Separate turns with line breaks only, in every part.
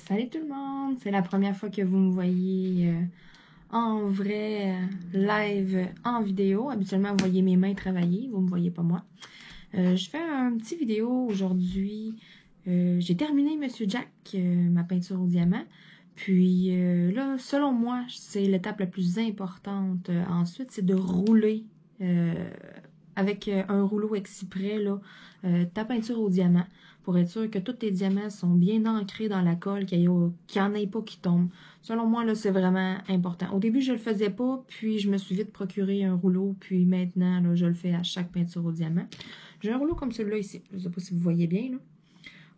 Salut tout le monde! C'est la première fois que vous me voyez en vrai, live, en vidéo. Habituellement, vous voyez mes mains travailler, vous ne me voyez pas moi. Je fais un petit vidéo aujourd'hui. J'ai terminé Monsieur Jack, ma peinture au diamant. Puis là, selon moi, c'est l'étape la plus importante. Ensuite, c'est de rouler avec un rouleau exprès là, ta peinture au diamant pour être sûr que tous tes diamants sont bien ancrés dans la colle, qu'il n'y en ait pas qui tombent. Selon moi, là, c'est vraiment important. Au début, je le faisais pas, puis je me suis vite procuré un rouleau, puis maintenant, là, je le fais à chaque peinture au diamant. J'ai un rouleau comme celui-là ici. Je ne sais pas si vous voyez bien, là.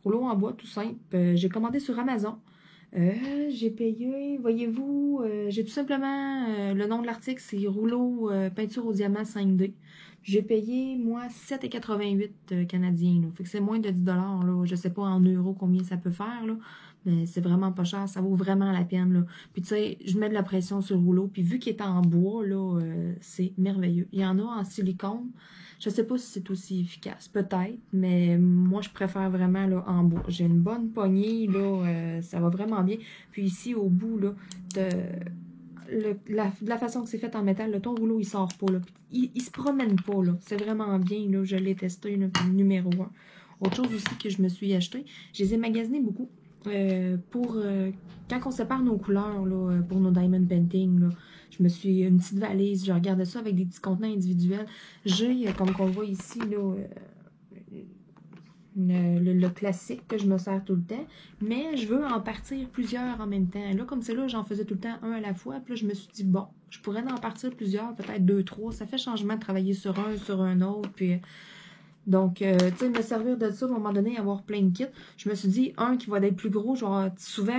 Rouleau en bois, tout simple. J'ai commandé sur Amazon. J'ai payé, voyez-vous, j'ai tout simplement, le nom de l'article, c'est rouleau peinture au diamant 5D. J'ai payé, moi, 7,88 canadiens, là. Fait que c'est moins de 10 là. Je sais pas en euros combien ça peut faire, là. Mais c'est vraiment pas cher. Ça vaut vraiment la peine, là. Puis, tu sais, je mets de la pression sur le rouleau. Puis, vu qu'il est en bois, là, c'est merveilleux. Il y en a en silicone. Je sais pas si c'est aussi efficace. Peut-être. Mais moi, je préfère vraiment, là, en bois. J'ai une bonne poignée, là. Ça va vraiment bien. Puis, ici, au bout, là, de la façon que c'est fait en métal, là, ton rouleau, il sort pas, là. Il se promène pas, là. C'est vraiment bien, là. Je l'ai testé, là, numéro 1. Autre chose aussi que je me suis acheté, je les ai magasinés beaucoup. Pour quand on sépare nos couleurs, là, pour nos diamond painting, là, je me suis une petite valise, je regardais ça avec des petits contenants individuels. J'ai, comme qu'on voit ici, là, le classique que je me sers tout le temps, mais je veux en partir plusieurs en même temps. Là, comme c'est là, j'en faisais tout le temps un à la fois, puis là, je me suis dit, bon, je pourrais en partir plusieurs, peut-être 2, 3, ça fait changement de travailler sur un autre, puis... Donc, tu sais, me servir de ça, à un moment donné, avoir plein de kits. Je me suis dit, un qui va être plus gros, genre, souvent,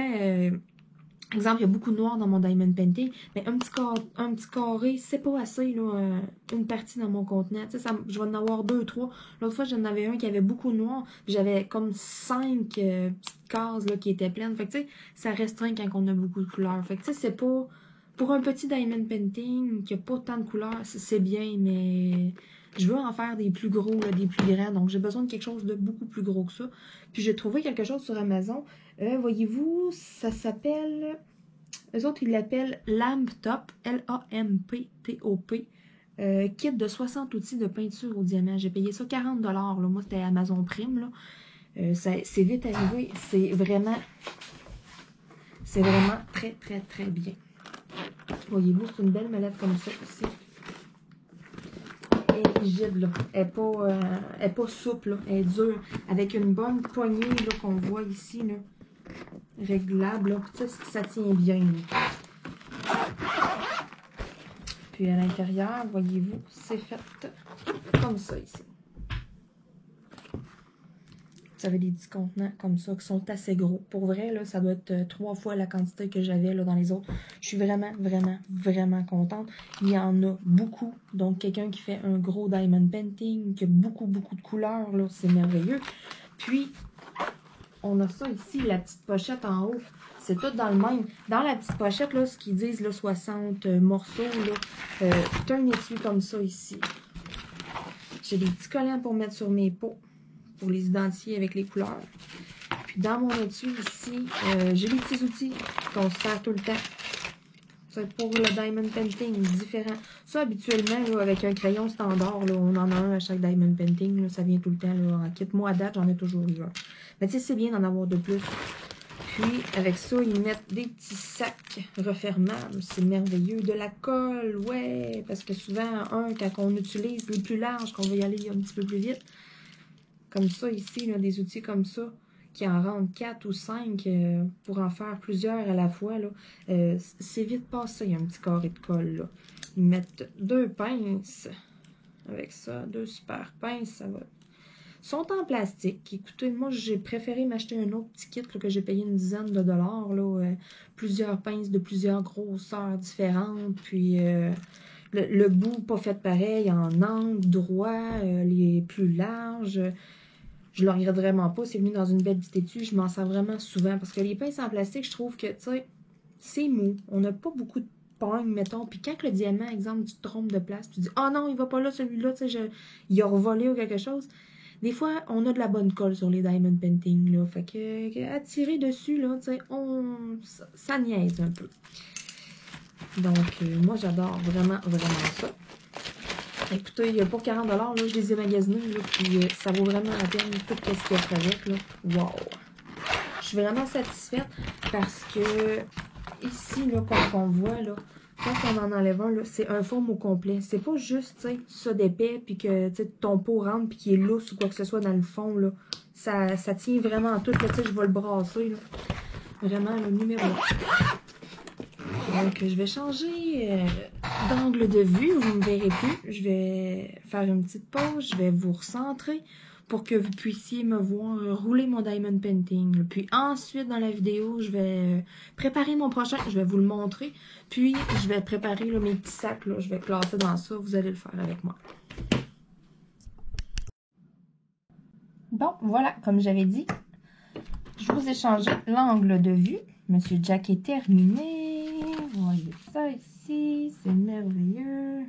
exemple, il y a beaucoup de noir dans mon diamond painting, mais un petit carré, c'est pas assez, là, une partie dans mon contenant. Tu sais, je vais en avoir 2, 3. L'autre fois, j'en avais un qui avait beaucoup de noir, j'avais comme 5 petites cases, là, qui étaient pleines. Fait que, tu sais, ça restreint quand on a beaucoup de couleurs. Fait que, tu sais, c'est pas... Pour un petit diamond painting qui a pas tant de couleurs, c'est bien, mais... Je veux en faire des plus gros, là, des plus grands. Donc, j'ai besoin de quelque chose de beaucoup plus gros que ça. Puis, j'ai trouvé quelque chose sur Amazon. Voyez-vous, ça s'appelle... Eux autres, ils l'appellent Lamp Top. L-A-M-P-T-O-P. Kit de 60 outils de peinture au diamant. J'ai payé ça 40 là. Moi, c'était Amazon Prime, là. C'est vite arrivé. C'est vraiment très, très, très bien. Voyez-vous, c'est une belle mallette comme ça aussi. Elle est rigide, là. Elle n'est pas souple, là. Elle est dure. Avec une bonne poignée, là, qu'on voit ici, là. Réglable, là. Ça tient bien, là. Puis à l'intérieur, voyez-vous, c'est fait comme ça ici. Vous avez des petits contenants comme ça qui sont assez gros. Pour vrai, là, ça doit être 3 fois la quantité que j'avais là dans les autres. Je suis vraiment, vraiment, vraiment contente. Il y en a beaucoup. Donc, quelqu'un qui fait un gros diamond painting, qui a beaucoup, beaucoup de couleurs, là, c'est merveilleux. Puis, on a ça ici, la petite pochette en haut. C'est tout dans le même. Dans la petite pochette, là, ce qu'ils disent, là, 60 morceaux, là, c'est un étui comme ça ici. J'ai des petits collants pour mettre sur mes pots, pour les identifier avec les couleurs. Puis dans mon étui ici, j'ai des petits outils qu'on se sert tout le temps. C'est pour le diamond painting différent. Ça, habituellement, là, avec un crayon standard, là, on en a un à chaque diamond painting. Là, ça vient tout le temps là, en kit. Moi, à date, j'en ai toujours eu un. Mais tu sais, c'est bien d'en avoir de plus. Puis, avec ça, ils mettent des petits sacs refermables. C'est merveilleux. De la colle, ouais. Parce que souvent, quand on utilise les plus larges, qu'on va y aller un petit peu plus vite. Comme ça, ici, là, des outils comme ça, qui en rendent 4 ou 5 pour en faire plusieurs à la fois. C'est vite passé, un petit carré de colle. Là. Ils mettent 2 pinces avec ça, 2 super pinces, ça va. Ils sont en plastique. Écoutez, moi, j'ai préféré m'acheter un autre petit kit là, que j'ai payé une dizaine de dollars. Là, plusieurs pinces de plusieurs grosseurs différentes. Puis le bout pas fait pareil, en angle droit, les plus larges. Je le regrette vraiment pas. C'est venu dans une belle petite étui. Je m'en sers vraiment souvent. Parce que les pinces en plastique, je trouve que, tu sais, c'est mou. On n'a pas beaucoup de pogne, mettons. Puis quand le diamant, exemple, tu te trompes de place, tu dis, oh non, il va pas là, celui-là, tu sais, il a revolé ou quelque chose. des fois, on a de la bonne colle sur les diamond painting, là. Fait que à tirer dessus, là, tu sais, ça niaise un peu. Donc, moi, j'adore vraiment, vraiment ça. Écoutez, pour 40$, là, je les ai magasinés, là, puis ça vaut vraiment la peine, tout ce qu'il y a avec, là. Wow! Je suis vraiment satisfaite parce que ici, là, comme on voit, là, quand on en enlève un, c'est un forme au complet. C'est pas juste, tu sais, ça d'épais, puis que, tu sais, ton pot rentre, puis qu'il est lousse ou quoi que ce soit dans le fond, là. Ça tient vraiment tout, là, tu sais, je vais le brasser, là. Vraiment, le numéro 1. Donc, je vais changer d'angle de vue, vous ne me verrez plus. Je vais faire une petite pause, je vais vous recentrer pour que vous puissiez me voir rouler mon diamond painting. Puis ensuite, dans la vidéo, je vais préparer mon prochain, je vais vous le montrer. Puis, je vais préparer là, mes petits sacs, là, je vais classer dans ça, vous allez le faire avec moi. Bon, voilà, comme j'avais dit, je vous ai changé l'angle de vue. Monsieur Jack est terminé. Voyez ça ici, c'est merveilleux.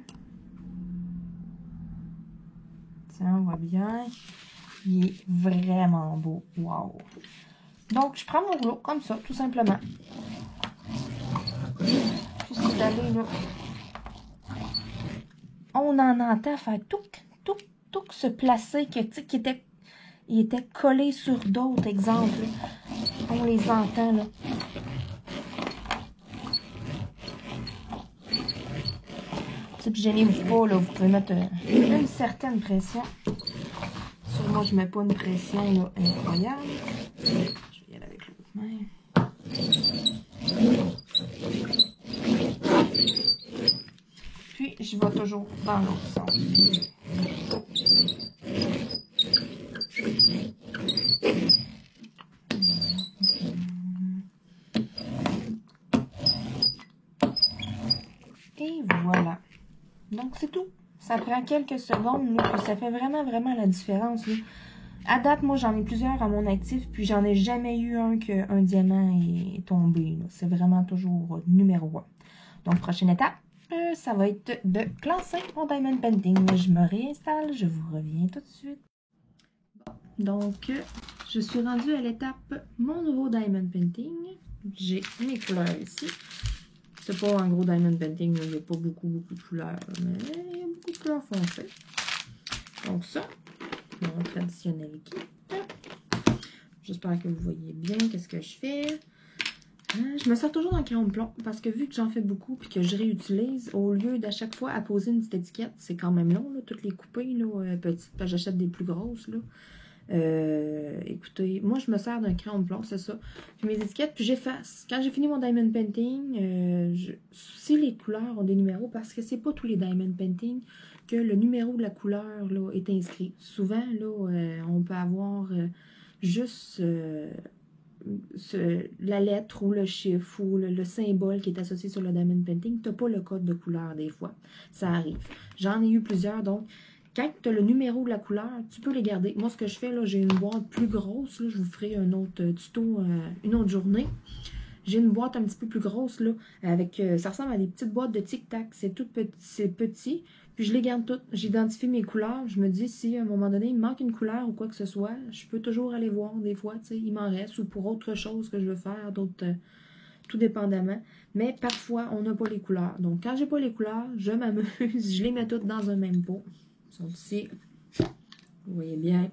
Tiens, on voit bien. Il est vraiment beau. Wow! Donc, je prends mon rouleau comme ça, tout simplement. Juste d'aller là. On en entend faire touc, touc, touc se placer, il était collé sur d'autres exemples. On les entend là. Puis gênez-vous pas, là, vous pouvez mettre une certaine pression. Sur moi, je mets pas une pression là, incroyable. Je vais y aller avec l'autre main. Puis, je vais toujours dans l'autre sens. Et voilà. Donc, c'est tout. Ça prend quelques secondes, là, puis ça fait vraiment, vraiment la différence. Là. À date, moi, j'en ai plusieurs à mon actif, puis j'en ai jamais eu un qu'un diamant est tombé. C'est vraiment toujours numéro 1. Donc, prochaine étape, ça va être de classer mon diamond painting. Je me réinstalle, je vous reviens tout de suite. Donc, je suis rendue à l'étape mon nouveau diamond painting. J'ai mes couleurs ici. C'est pas un gros diamond painting, il n'y a pas beaucoup de couleurs, mais il y a beaucoup de couleurs foncées. Donc ça, mon traditionnel kit. J'espère que vous voyez bien qu'est-ce que je fais. Je me sers toujours d'un crayon de plomb parce que vu que j'en fais beaucoup et que je réutilise, au lieu d'à chaque fois apposer une petite étiquette, c'est quand même long, là, toutes les coupées, là, petites, j'achète des plus grosses, là. Écoutez, moi je me sers d'un crayon de plomb, c'est ça. Puis mes étiquettes, puis j'efface. Quand j'ai fini mon diamond painting, si les couleurs ont des numéros, parce que c'est pas tous les diamond painting que le numéro de la couleur là, est inscrit. Souvent, là, on peut avoir juste la lettre ou le chiffre ou le symbole qui est associé sur le diamond painting. Tu n'as pas le code de couleur des fois. Ça arrive. J'en ai eu plusieurs, donc quand tu as le numéro de la couleur, tu peux les garder. Moi, ce que je fais, là, j'ai une boîte plus grosse. Là, je vous ferai un autre tuto une autre journée. J'ai une boîte un petit peu plus grosse, là, avec, ça ressemble à des petites boîtes de tic-tac. C'est tout petit, c'est petit. Puis je les garde toutes. J'identifie mes couleurs. Je me dis, si à un moment donné, il me manque une couleur ou quoi que ce soit, je peux toujours aller voir des fois, tu sais, il m'en reste. Ou pour autre chose que je veux faire, d'autres, tout dépendamment. Mais parfois, on n'a pas les couleurs. Donc, quand j'ai pas les couleurs, je m'amuse. Je les mets toutes dans un même pot. Ils sont ici. Vous voyez bien.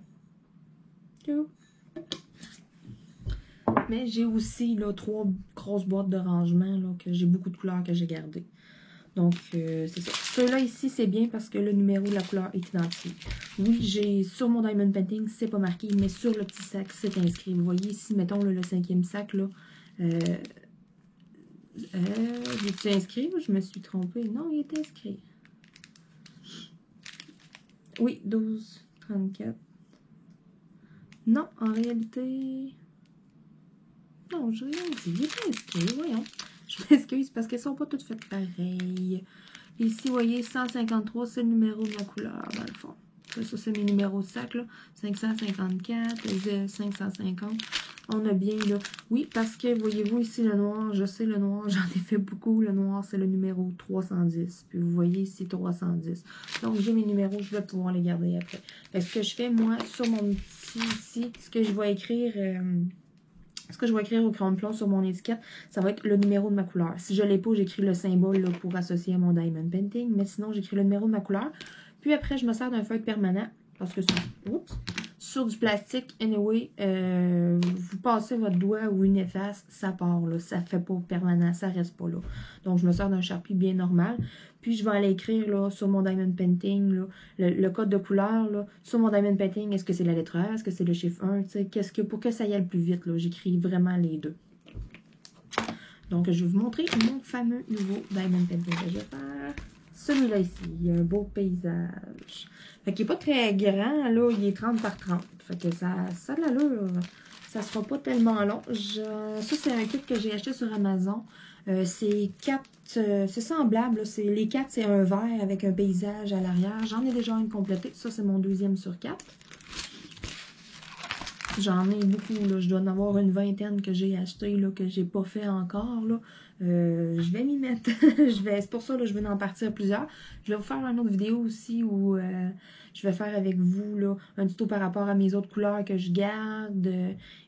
Mais j'ai aussi là, 3 grosses boîtes de rangement là, que j'ai beaucoup de couleurs que j'ai gardées. Donc, c'est ça. Ceux-là ici, c'est bien parce que le numéro de la couleur est identifié. Oui, j'ai sur mon diamond painting, c'est pas marqué, mais sur le petit sac, c'est inscrit. Vous voyez ici, mettons là, le 5e sac, là. J'ai-tu inscrit ou je me suis trompée? Non, il est inscrit. Oui, 12, 34. Non, en réalité... Non, je rien dit. Il est inscrit, voyons. Je m'excuse parce qu'elles ne sont pas toutes faites pareilles. Ici, vous voyez, 153, c'est le numéro de la couleur, dans le fond. Ça, c'est mes numéros de sac, là. 554, 550. On a bien, là. Oui, parce que, voyez-vous ici, le noir, je sais le noir, j'en ai fait beaucoup. Le noir, c'est le numéro 310. Puis, vous voyez ici, 310. Donc, j'ai mes numéros, je vais pouvoir les garder après. Fait que ce que je fais, moi, sur mon petit ici, ce que je vais écrire... ce que je vais écrire au crayon plomb sur mon étiquette, ça va être le numéro de ma couleur. Si je ne l'ai pas, j'écris le symbole là, pour associer à mon Diamond Painting. Mais sinon, j'écris le numéro de ma couleur. Puis après, je me sers d'un feutre permanent. Parce que sur du plastique, anyway, vous passez votre doigt ou une efface, ça part. Là, ça ne fait pas permanent, ça ne reste pas là. Donc, je me sers d'un Sharpie bien normal. Puis, je vais aller écrire là, sur mon Diamond Painting, là, le code de couleur. Là, sur mon Diamond Painting, est-ce que c'est la lettre A? Est-ce que c'est le chiffre 1? Pour que ça y aille plus vite, j'écris vraiment les deux. Donc, je vais vous montrer mon fameux nouveau Diamond Painting que je vais faire. Celui-là ici, il y a un beau paysage. Fait qu'il n'est pas très grand, là, il est 30 par 30. Fait que ça a de l'allure. Ça ne sera pas tellement long. Ça, c'est un kit que j'ai acheté sur Amazon. C'est 4, c'est semblable. Les 4, c'est un vert avec un paysage à l'arrière. J'en ai déjà une complétée. Ça, c'est mon deuxième sur 4. J'en ai beaucoup, là. Je dois en avoir une vingtaine que j'ai acheté, là, que j'ai pas fait encore, là. Je vais m'y mettre. C'est pour ça, là, je vais en partir plusieurs. Je vais vous faire une autre vidéo aussi où je vais faire avec vous, là, un tuto par rapport à mes autres couleurs que je garde.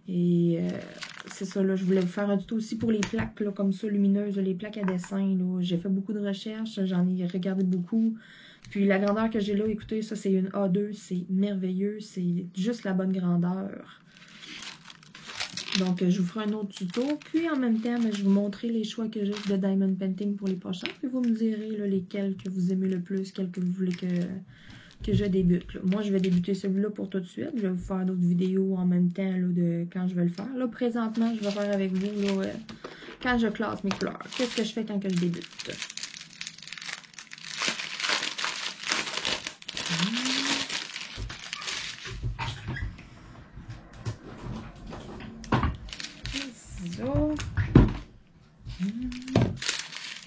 C'est ça, là, je voulais vous faire un tuto aussi pour les plaques, là, comme ça, lumineuses, les plaques à dessin, là. J'ai fait beaucoup de recherches, j'en ai regardé beaucoup. Puis la grandeur que j'ai là, écoutez, ça c'est une A2, c'est merveilleux, c'est juste la bonne grandeur. Donc je vous ferai un autre tuto, puis en même temps, je vais vous montrer les choix que j'ai de Diamond Painting pour les prochains, puis vous me direz là, lesquels que vous aimez le plus, lesquels que vous voulez que je débute. Là. Moi, je vais débuter celui-là pour tout de suite, je vais vous faire d'autres vidéos en même temps là, de quand je vais le faire. Là, présentement, je vais faire avec vous là, quand je classe mes couleurs. Qu'est-ce que je fais quand que je débute?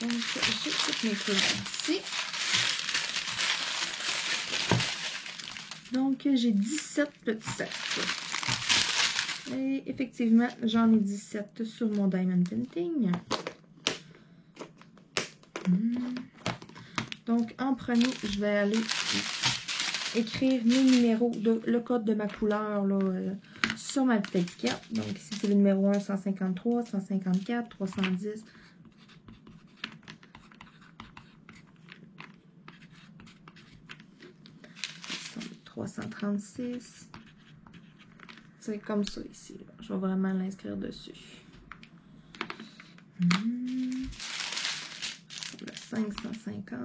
Donc, j'ai toutes mes couleurs ici. Donc, j'ai 17 petits sacs. Et effectivement, j'en ai 17 sur mon Diamond Painting. Donc, en premier, je vais aller écrire mes numéros, le code de ma couleur là, sur ma petite étiquette. Donc, ici, c'est le numéro 1, 153, 154, 310. 336. C'est comme ça ici. Là. Je vais vraiment l'inscrire dessus. Le 550.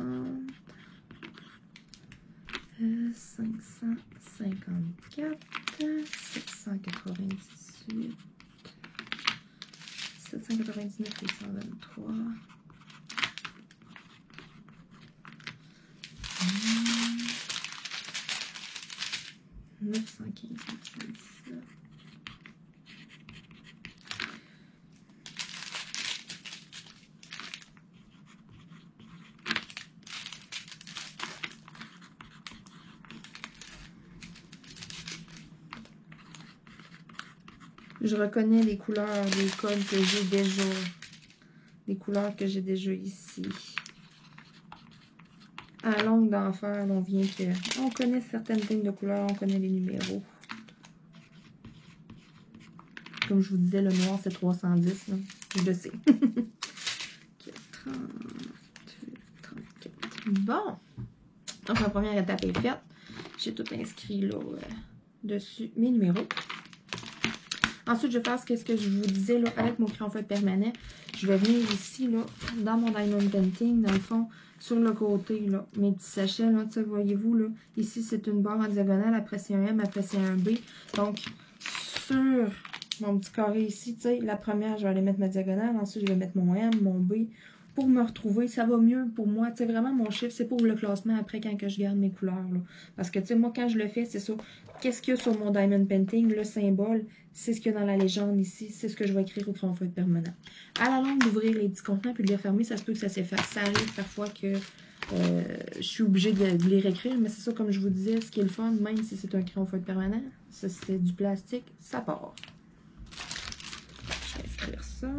554. 798. 799 et 123. 915, 917. Je reconnais les couleurs des codes que j'ai déjà. Des couleurs que j'ai déjà ici. À longue d'enfer, on vient que... On connaît certaines lignes de couleurs, on connaît les numéros. Comme je vous disais, le noir, c'est 310. Là. Je le sais. 38, 34. Bon. Donc, la première étape est faite. J'ai tout inscrit là dessus, mes numéros. Ensuite, je vais faire ce que je vous disais là, avec mon crayon feutre permanent. Je vais venir ici, là, dans mon Diamond Painting, dans le fond, sur le côté, là, mes petits sachets, là, voyez-vous, là, ici, c'est une barre en diagonale, après c'est un M, après c'est un B. Donc, sur mon petit carré ici, tu sais, la première, je vais aller mettre ma diagonale, ensuite, je vais mettre mon M, mon B, pour me retrouver. Ça va mieux pour moi, tu sais, vraiment, mon chiffre, c'est pour le classement après quand que je garde mes couleurs, là. Parce que, tu sais, moi, quand je le fais, c'est ça. Qu'est-ce qu'il y a sur mon Diamond Painting, le symbole, c'est ce qu'il y a dans la légende ici, c'est ce que je vais écrire au crayon feutre permanent. À la longue d'ouvrir les petits contenants puis de les refermer, ça se peut que ça s'efface. Ça arrive parfois que Je suis obligée de les réécrire, mais c'est ça, comme je vous disais, ce qui est le fun, même si c'est un crayon feuille permanent, ça c'est du plastique, ça part. Je vais écrire ça.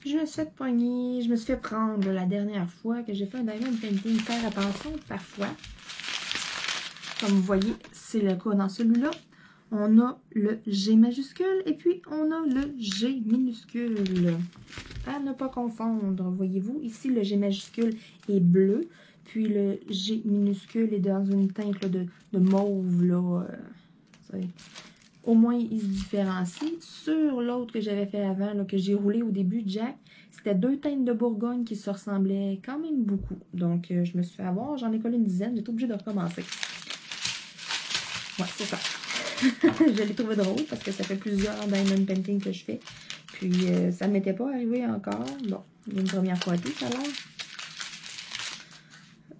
Je me suis fait pogner, je me suis fait prendre la dernière fois que j'ai fait un diamond painting. Faire attention parfois. Comme vous voyez, c'est le cas dans celui-là. On a le G majuscule et puis on a le G minuscule. À ne pas confondre, voyez-vous, ici le G majuscule est bleu, puis le G minuscule est dans une teinte là, de mauve, là. Au moins, il se différencie. Sur l'autre que j'avais fait avant, là, que j'ai roulé au début, Jack, c'était 2 teintes de Bourgogne qui se ressemblaient quand même beaucoup. Donc, je me suis fait avoir. J'en ai collé une dizaine. J'étais obligée de recommencer. Ouais, c'est ça. Je l'ai trouvé drôle parce que ça fait plusieurs diamond painting que je fais. Puis, ça ne m'était pas arrivé encore. Bon, une première fois tout à l'heure.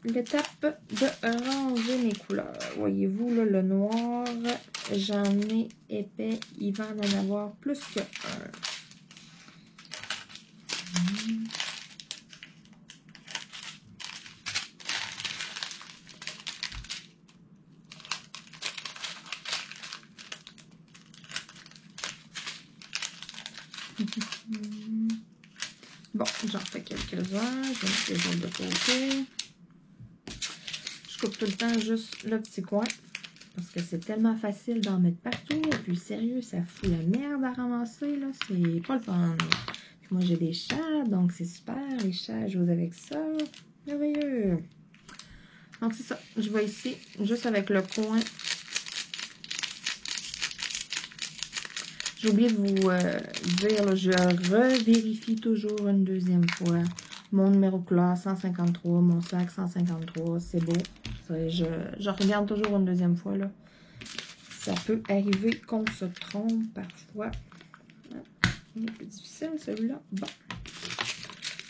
L'étape de ranger mes couleurs. Voyez-vous, là, le noir, j'en ai épais. Il va en avoir plus que un. Bon, j'en fais quelques-uns. Je vais mettre les autres de côté. Je coupe tout le temps juste le petit coin. Parce que c'est tellement facile d'en mettre partout. Et puis, sérieux, ça fout la merde à ramasser, là. C'est pas le fun. Puis moi, j'ai des chats, donc c'est super. Les chats jouent avec ça. Merveilleux. Donc, c'est ça. Je vais ici, juste avec le coin. J'ai oublié de vous dire, là, je revérifie toujours une deuxième fois. Mon numéro de couleur, 153. Mon sac, 153. C'est beau. Je regarde toujours une deuxième fois, là. Ça peut arriver qu'on se trompe parfois. Il est plus difficile, celui-là. Bon.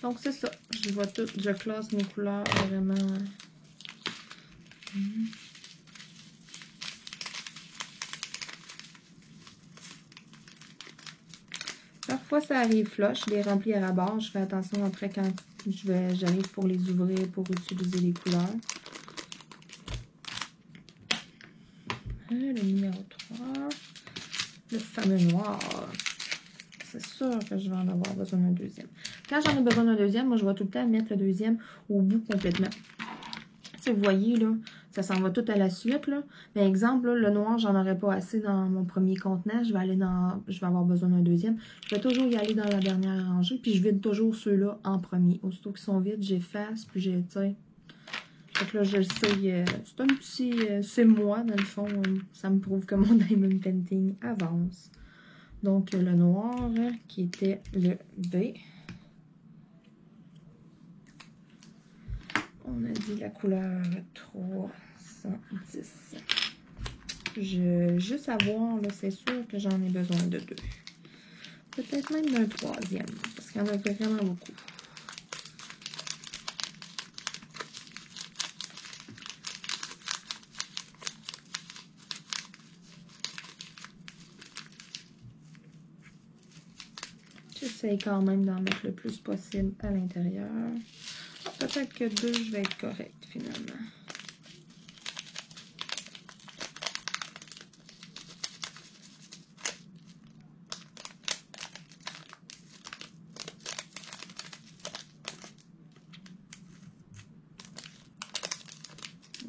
Donc, c'est ça. Je vois tout. Je classe mes couleurs vraiment. Parfois, ça arrive flush. Je les remplis à la barre. Je fais attention après quand j'arrive pour les ouvrir, pour utiliser les couleurs. Le numéro 3. Le fameux noir. C'est sûr que je vais en avoir besoin d'un deuxième. Quand j'en ai besoin d'un deuxième, moi, je vais tout le temps mettre le deuxième au bout complètement. Si vous voyez, là, ça s'en va tout à la suite, là. Mais exemple, là, le noir, j'en aurais pas assez dans mon premier contenant. Je vais avoir besoin d'un deuxième. Je vais toujours y aller dans la dernière rangée. Puis je vide toujours ceux-là en premier. Aussitôt qu'ils sont vides, j'efface. Puis j'ai, tu sais. Donc là, je le sais. C'est un petit. C'est moi, dans le fond. Ça me prouve que mon diamond painting avance. Donc, le noir, qui était le B. On a dit la couleur 310. Juste à voir, là, c'est sûr que j'en ai besoin de 2. Peut-être même d'un 3e, parce qu'il y en a vraiment beaucoup. J'essaye quand même d'en mettre le plus possible à l'intérieur. Peut-être que 2, je vais être correcte finalement.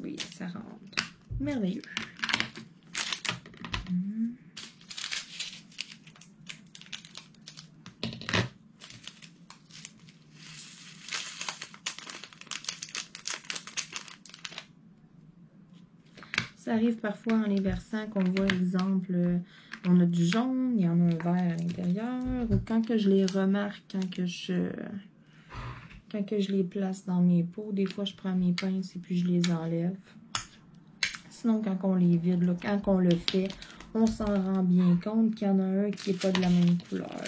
Oui, ça rentre. Merveilleux. Ça arrive parfois en les versant qu'on voit, exemple, on a du jaune, il y en a un vert à l'intérieur, ou quand que je les remarque, quand que je Quand que je les place dans mes pots, des fois je prends mes pinces et puis je les enlève. Sinon, quand on les vide, là, quand on le fait, on s'en rend bien compte qu'il y en a un qui n'est pas de la même couleur.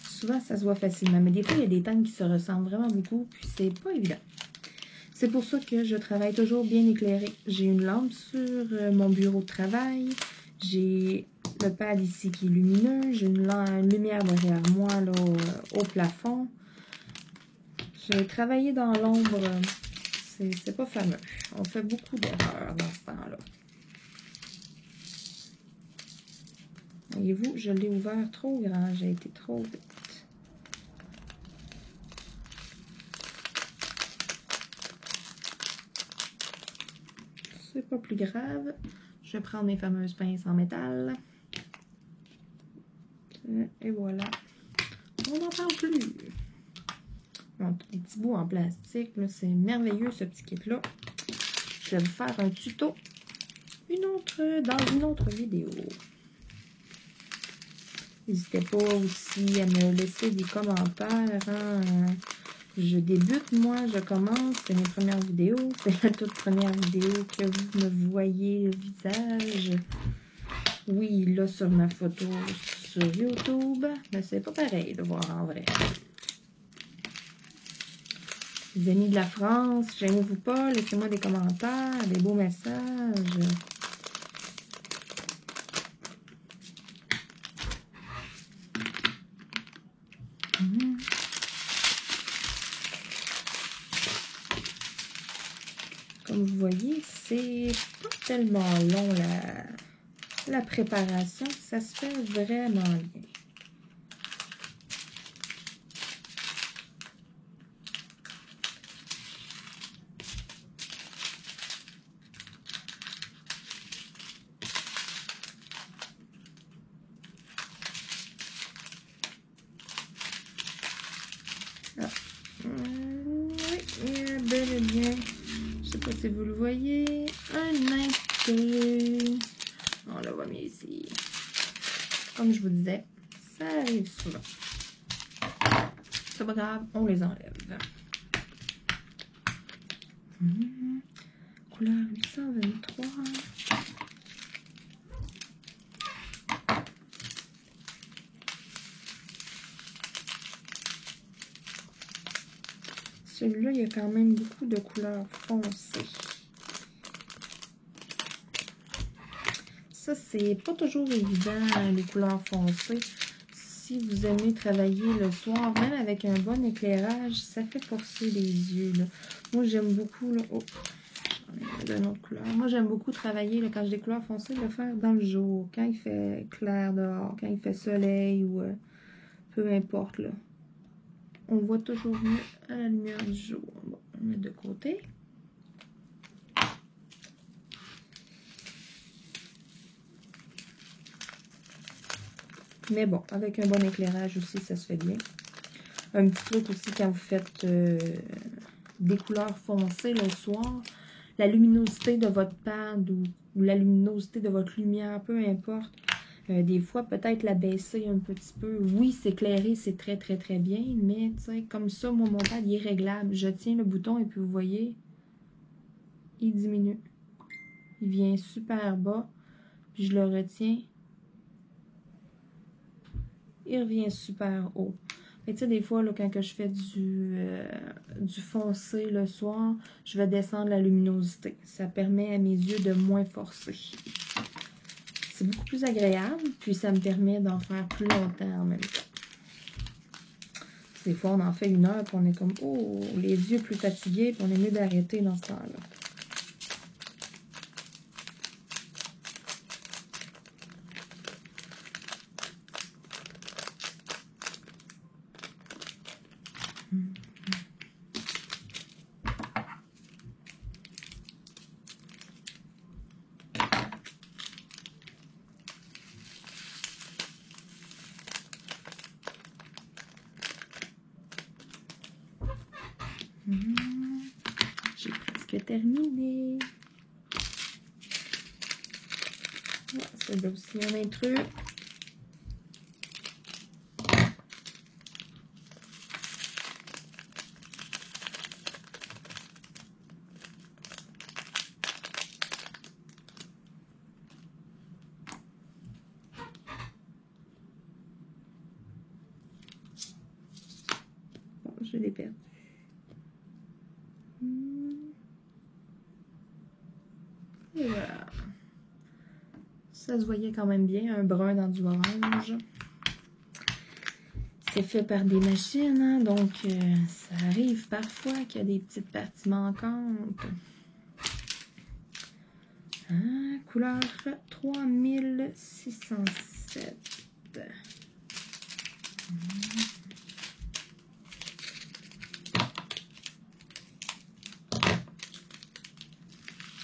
Souvent, ça se voit facilement, mais des fois, il y a des teintes qui se ressemblent vraiment beaucoup, puis c'est pas évident. C'est pour ça que je travaille toujours bien éclairé. J'ai une lampe sur mon bureau de travail. J'ai le pad ici qui est lumineux. J'ai une lumière derrière moi là, au plafond. J'ai travaillé dans l'ombre. C'est pas fameux. On fait beaucoup d'erreurs dans ce temps-là. Voyez-vous, je l'ai ouvert trop grand. J'ai été trop vite. C'est pas plus grave. Je vais prendre mes fameuses pinces en métal. Et voilà. On n'en parle plus. Donc, les petits bouts en plastique, c'est merveilleux ce petit kit-là. Je vais vous faire un tuto dans une autre vidéo. N'hésitez pas aussi à me laisser des commentaires. Hein. Je débute, moi, je commence. C'est mes premières vidéos. C'est la toute première vidéo que vous me voyez le visage. Oui, là, sur ma photo sur YouTube, mais c'est pas pareil de voir en vrai. Les amis de la France, gênez-vous pas, laissez-moi des commentaires, des beaux messages. Comme vous voyez, c'est pas tellement long la préparation, ça se fait vraiment bien. Ah. Oui, bel et bien, je sais pas si vous le voyez, un intérêt. On le voit mieux ici. Comme je vous disais, ça arrive souvent. C'est pas grave, on les enlève. Couleur 823. Celui-là, il y a quand même beaucoup de couleurs foncées. Ça, c'est pas toujours évident, les couleurs foncées. Si vous aimez travailler le soir, même avec un bon éclairage, ça fait forcer les yeux. Là. Moi, j'aime beaucoup... Là, oh, j'en ai d'une autre couleur. Moi, j'aime beaucoup travailler, là, quand j'ai des couleurs foncées, le faire dans le jour. Quand il fait clair dehors, quand il fait soleil ou peu importe. Là. On voit toujours mieux à la lumière du jour. Bon, on va mettre de côté. Mais bon, avec un bon éclairage aussi, ça se fait bien. Un petit truc aussi, quand vous faites des couleurs foncées le soir, la luminosité de votre pad ou la luminosité de votre lumière, peu importe, des fois, peut-être la baisser un petit peu. Oui, s'éclairer, c'est très, très, très bien, mais tu sais, comme ça, moi, mon pad, il est réglable. Je tiens le bouton et puis vous voyez, il diminue. Il vient super bas, puis je le retiens. Il revient super haut. Mais tu sais, des fois, là, quand que je fais du foncé le soir, je vais descendre la luminosité. Ça permet à mes yeux de moins forcer. C'est beaucoup plus agréable, puis ça me permet d'en faire plus longtemps en même temps. Des fois, on en fait 1 heure, puis on est comme, oh, les yeux plus fatigués, puis on est mieux d'arrêter dans ce temps-là. J'ai presque terminé. C'est aussi un intrus. l'ai perdu. Et voilà. Ça se voyait quand même bien, un brun dans du orange. C'est fait par des machines, hein, donc ça arrive parfois qu'il y a des petites parties manquantes. Hein, couleur 3607.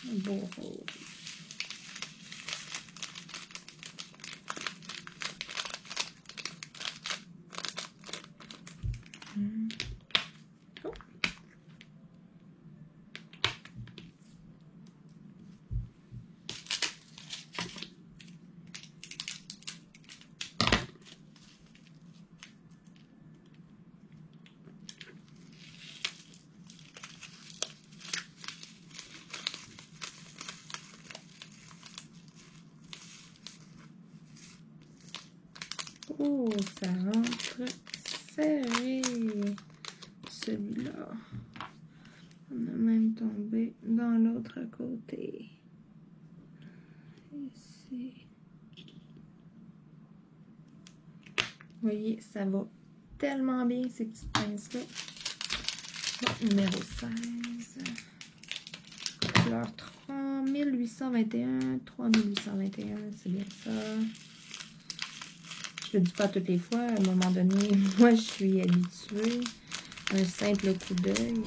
Un beau rose. Oh. Oh, ça rentre serré. Celui-là. On a même tombé dans l'autre côté. Ici. Vous voyez, ça va tellement bien ces petites pinces-là. Bon, numéro 16. Couleur 3821. 3821, c'est bien ça. Je le dis pas toutes les fois, à un moment donné, moi je suis habituée. Un simple coup d'œil.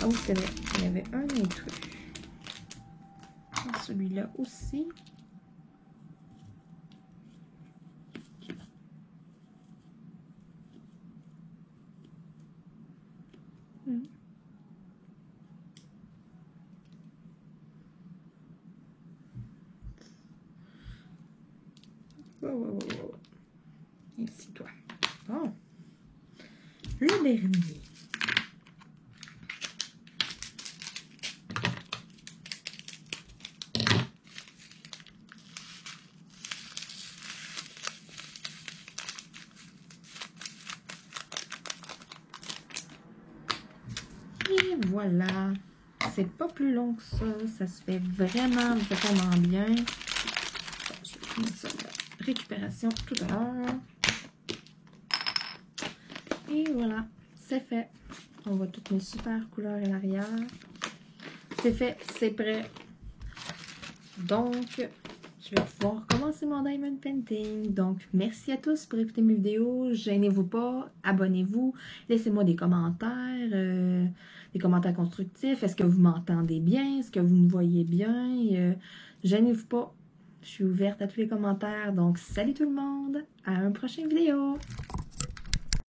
Ah oui, c'est vrai, il y avait un intrus. Celui-là aussi. Wow. Ici, toi. Bon. Le dernier. Et voilà. C'est pas plus long que ça. Ça se fait vraiment bien. Je vais mettre ça là. Récupération tout à l'heure. Et voilà, c'est fait. On voit toutes mes super couleurs à l'arrière. C'est fait, c'est prêt. Donc, je vais pouvoir commencer mon diamond painting. Donc, merci à tous pour écouter mes vidéos. Gênez-vous pas, abonnez-vous. Laissez-moi des commentaires constructifs. Est-ce que vous m'entendez bien? Est-ce que vous me voyez bien? Gênez-vous pas. Je suis ouverte à tous les commentaires. Donc, salut tout le monde. À une prochaine vidéo.